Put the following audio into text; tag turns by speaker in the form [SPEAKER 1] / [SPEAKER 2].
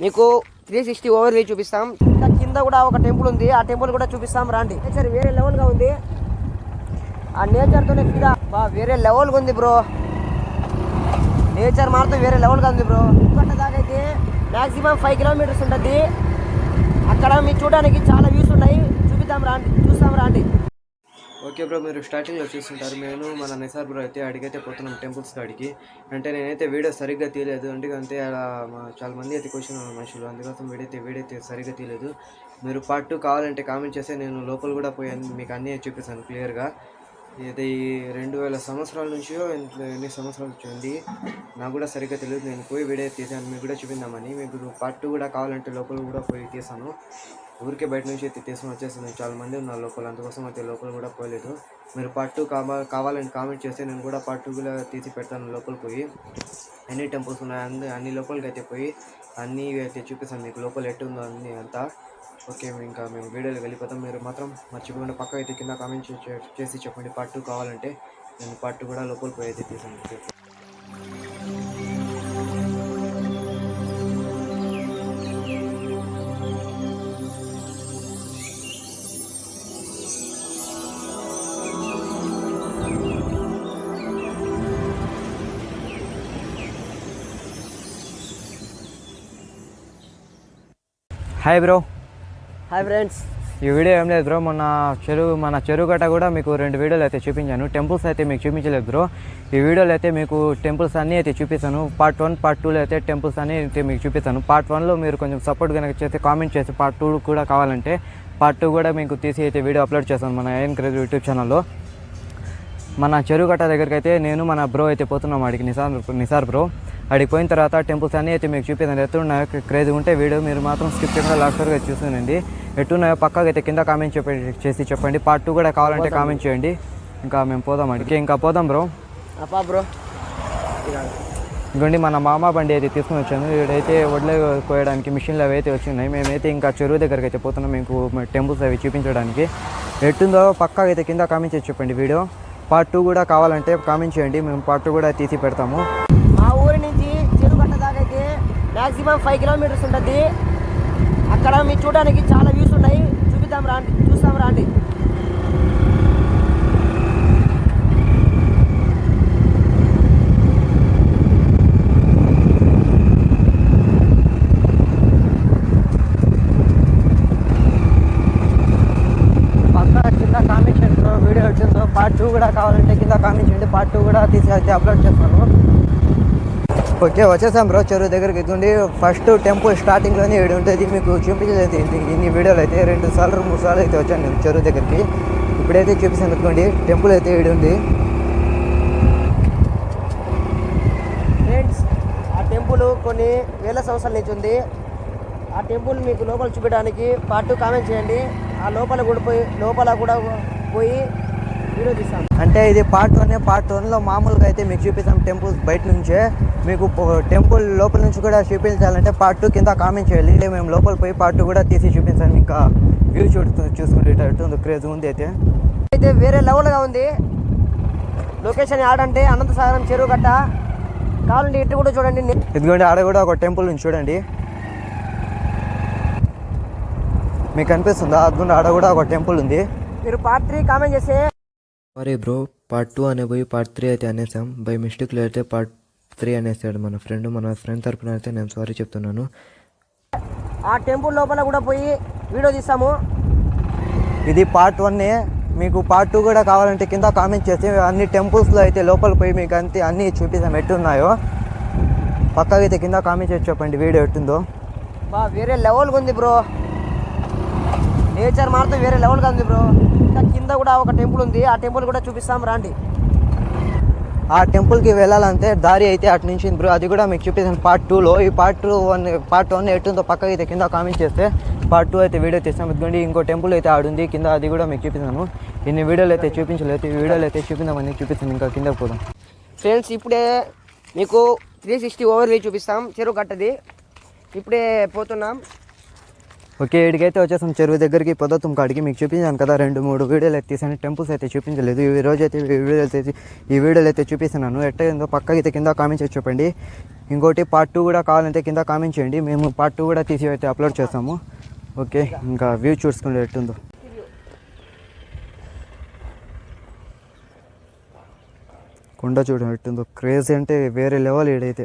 [SPEAKER 1] మీకు 360 over view చూపిస్తాం. ఇంకా కింద కూడా ఒక టెంపుల్ ఉంది, ఆ టెంపుల్ కూడా చూపిస్తాం రండి. నేచర్ వేరే లెవెల్గా ఉంది. ఆ నేచర్తోనే ఫిదా వేరే లెవెల్గా ఉంది బ్రో. నేచర్ మాత్రం వేరే లెవెల్గా ఉంది బ్రో. ఇంకొక దాకా అయితే మ్యాక్సిమం 5 కిలోమీటర్స్ ఉంటుంది. అక్కడ మీరు చూడడానికి చాలా వ్యూస్ ఉన్నాయి, చూస్తాం రండి.
[SPEAKER 2] ఓకే బ్రో, మీరు స్టార్టింగ్లో చూస్తుంటారు నేను మన నిసార్ బ్రో అయితే అడిగైతే పోతున్నాం టెంపుల్స్ కాడికి. అంటే నేనైతే వీడియో సరిగ్గా తీయలేదు, ఎందుకంటే అలా చాలా మంది అయితే క్వశ్చన్ మనుషులు, అందుకోసం వీడైతే సరిగ్గా తీయలేదు. మీరు పార్ట్ 2 కావాలంటే కామెంట్ చేస్తే నేను లోపల కూడా పోయాను, మీకు అన్నీ చూపిస్తాను క్లియర్గా. ఇది 2000 సంవత్సరాల నుంచి ఎన్ని సంవత్సరాల నుంచి ఉంది నాకు కూడా సరిగ్గా తెలియదు. నేను పోయి వీడియో తీసాను, మీకు కూడా చూపిందామని. మీకు పార్ట్ 2 కూడా కావాలంటే లోపల కూడా పోయి తీసాను. ఊరికే బయట నుంచి అయితే తీసుకుని వచ్చేసాను, చాలా మంది ఉన్నారు లోపల, అందుకోసం అయితే లోపల కూడా పోలేదు. మీరు పార్ట్ 2 కావాలని కామెంట్ చేస్తే నేను కూడా పార్ట్ 2 కూడా తీసి పెడతాను. లోపల పోయి ఎన్ని టెంపుల్స్ ఉన్నాయి అన్ని లోపలికి అయితే పోయి అన్నీ అయితే చూపిస్తాను మీకు, లోపల ఎట్టుందో అన్నీ అంతా. ఓకే, ఇంకా మేము వీడియోకి వెళ్ళిపోతాం. మీరు మాత్రం మర్చిపోకుండా పక్క అయితే కింద కామెంట్ చేసి చెప్పండి పార్ట్ 2 కావాలంటే. నేను పార్ట్ 2 కూడా లోపలికి పోయి అయితే తీసాను.
[SPEAKER 3] Hi bro.
[SPEAKER 1] Hi friends.
[SPEAKER 3] ఈ వీడియో ఏం లేదు బ్రో, మన చెరువు గట్ట కూడా మీకు 2 వీడియోలు అయితే చూపించాను. టెంపుల్స్ అయితే మీకు చూపించలేదు బ్రో. ఈ వీడియోలో అయితే మీకు టెంపుల్స్ అన్నీ అయితే చూపిస్తాను. పార్ట్ 1 పార్ట్ 2లో అయితే టెంపుల్స్ అన్నీ అయితే మీకు చూపిస్తాను. పార్ట్ 1లో మీరు కొంచెం సపోర్ట్ కనుక చేస్తే కామెంట్ చేసి పార్ట్ 2 కూడా కావాలంటే పార్ట్ 2 కూడా మీకు తీసి అయితే వీడియో అప్లోడ్ చేస్తాను మన ఏఎన్ క్రేజ్ యూట్యూబ్ ఛానల్లో. మన చెరువు గట్ట దగ్గరికి అయితే నేను మన బ్రో అయితే పోతున్నాం అడిగి, నిసార్ బ్రో. అడిగి పోయిన తర్వాత టెంపుల్స్ అన్నీ అయితే మీకు చూపిస్తాను. ఎట్టున్నాయో క్రేజ్ ఉంటే వీడియో మీరు మాత్రం స్కిప్ చేయకుండా లాస్ట్ వరకు చూసానండి. ఎట్టున్నాయో పక్కగా అయితే కింద కామెంట్ చేసి చెప్పండి. పార్ట్ 2 కూడా కావాలంటే కామెంట్ చేయండి. ఇంకా మేము పోదాం అడిగి, ఇంకా పోదాం బ్రో.
[SPEAKER 1] బ్రో
[SPEAKER 3] ఇంకోండి మన మామ బండి అయితే తీసుకుని వచ్చాను. ఇక్కడైతే వడ్లు కోయడానికి మిషన్లు అవి అయితే వచ్చినాయి. మేమైతే ఇంకా చెరువు దగ్గరికి అయితే పోతున్నాం మీకు టెంపుల్స్ అవి చూపించడానికి. ఎట్టుందో పక్కగా అయితే కింద కామెంట్ చేసి చెప్పండి. వీడియో పార్ట్ 2 కూడా కావాలంటే కామెంట్ చేయండి, మేము పార్ట్ 2 కూడా తీసి పెడతాము.
[SPEAKER 1] మా ఊరి నుంచి చెరువుగట్ట దాకా అయితే మ్యాక్సిమం 5 కిలోమీటర్స్ ఉంటుంది. అక్కడ మీరు చూడడానికి చాలా వ్యూస్ ఉన్నాయి, చూస్తాం రండి.
[SPEAKER 3] పక్క కింద కామెంట్ చేయండి వీడియో వచ్చిందో. పార్ట్ 2 కూడా కావాలంటే కింద కామెంట్ చేయండి, పార్ట్ 2 కూడా తీసి అయితే అప్లోడ్ చేస్తాను. ఓకే, వచ్చేసాం బ్రో చెరువు దగ్గరికి. ఇదిగోండి ఫస్ట్ టెంపుల్ స్టార్టింగ్లోనే ఏడు ఉంటుంది, మీకు చూపించలేదు ఇన్ని వీడియోలు అయితే 2 సార్లు 3 సార్లు అయితే వచ్చాను నేను చెరువు దగ్గరికి. ఇప్పుడైతే చూపిస్తాను. ఇదిగోండి టెంపుల్ అయితే ఏడు ఉంది
[SPEAKER 1] ఫ్రెండ్స్. ఆ టెంపుల్ కొన్ని వేల సంవత్సరాల నుంచి ఉంది. ఆ టెంపుల్ మీకు లోపల చూపించడానికి పార్ట్ 2 కామెంట్ చేయండి. ఆ లోపల కూడా పోయి వీడియో తీస్తాం.
[SPEAKER 3] అంటే ఇది పార్ట్ 1. పార్ట్ 1లో మామూలుగా అయితే మీకు చూపిస్తాం టెంపుల్స్ బయట నుంచే. మీకు టెంపుల్ లోపల నుంచి కూడా చూపించాలంటే పార్ట్ 2 కింద కామెంట్ చేయాలి. మేము లోపల పోయి పార్ట్ 2 కూడా తీసి చూపించాను. ఇంకా వ్యూ చూసుకుంటే క్రేజ్ ఉంది
[SPEAKER 1] అయితే వేరే లెవెల్గా ఉంది. లొకేషన్ ఆడంటే అనంతసాగరం చెరువు గట్ట. కావాలంటే ఇటు కూడా చూడండి.
[SPEAKER 3] ఇదిగోండి ఆడ కూడా ఒక టెంపుల్ ఉంది చూడండి, మీకు కనిపిస్తుందా? అదిగోండి ఆడ కూడా ఒక టెంపుల్ ఉంది.
[SPEAKER 1] మీరు పార్ట్ 3 కామెంట్ చేస్తే
[SPEAKER 2] సారీ బ్రో, పార్ట్ 2 అనే పోయి పార్ట్ 3 అయితే అనేసాం. బై మిస్టేక్లో అయితే పార్ట్ 3 అనేసాడు మన ఫ్రెండ్ తరపున అయితే నేను సారీ చెప్తున్నాను.
[SPEAKER 1] ఆ టెంపుల్ లోపల కూడా పోయి వీడియో తీస్తాము.
[SPEAKER 3] ఇది పార్ట్ 1. మీకు పార్ట్ 2 కూడా కావాలంటే కింద కామెంట్ చేసి అన్ని టెంపుల్స్లో అయితే లోపల పోయి మీకు అన్నీ చూపిస్తాం ఎట్టున్నాయో. పక్కగా అయితే కింద కామెంట్ చేసి చెప్పండి వీడియో ఎట్టుందో.
[SPEAKER 1] వేరే లెవెల్గా ఉంది బ్రో. నేచర్ మాత్రం వేరే లెవెల్గా ఉంది బ్రో. ఇంకా కింద కూడా ఒక టెంపుల్ ఉంది, ఆ టెంపుల్ కూడా చూపిస్తాం రండి.
[SPEAKER 3] ఆ టెంపుల్కి వెళ్ళాలంటే దారి అయితే అటు నుంచి బ్రో, అది కూడా మీకు చూపిస్తాను పార్ట్ 2లో. ఈ పార్ట్ 1 ఎట్టుందో పక్కగా అయితే కింద కామెంట్ చేస్తే పార్ట్ 2 అయితే వీడియో తీస్తాం. ఎందుకంటే ఇంకో టెంపుల్ అయితే ఆడుంది కింద, అది కూడా మీకు చూపిస్తాను. ఇన్ని వీడియోలు అయితే చూపించలేదు, ఈ వీడియోలు అయితే చూపిందామని చూపిస్తాను. ఇంకా కిందకి పోదాం
[SPEAKER 1] ఫ్రెండ్స్. ఇప్పుడే మీకు 360 ఓవర్ వ్యూ చూపిస్తాం చెరువు గట్టది. ఇప్పుడే పోతున్నాం.
[SPEAKER 3] ఓకే, ఇక్కడికైతే వచ్చేసాం చెరువు దగ్గరికి. పొద్దుతుం కాడికి మీకు చూపించాను కదా 2-3 వీడియోలు అయితే తీసాను. టెంపుల్స్ అయితే చూపించలేదు. ఈ రోజు అయితే ఈ వీడియోలు అయితే చూపిస్తున్నాను. ఎట్టయిందో పక్కకి అయితే కింద కామెంట్ చేసి చెప్పండి. ఇంకోటి పార్ట్ 2 కూడా కావాలంటే కింద కామెంట్ చేయండి, మేము పార్ట్ 2 కూడా తీసి అయితే అప్లోడ్ చేస్తాము. ఓకే, ఇంకా వ్యూ చూసుకుంటే ఎట్టుందో. కొండ చూడండి ఎట్టుందో, క్రేజ్ అంటే వేరే లెవెల్ ఏడైతే.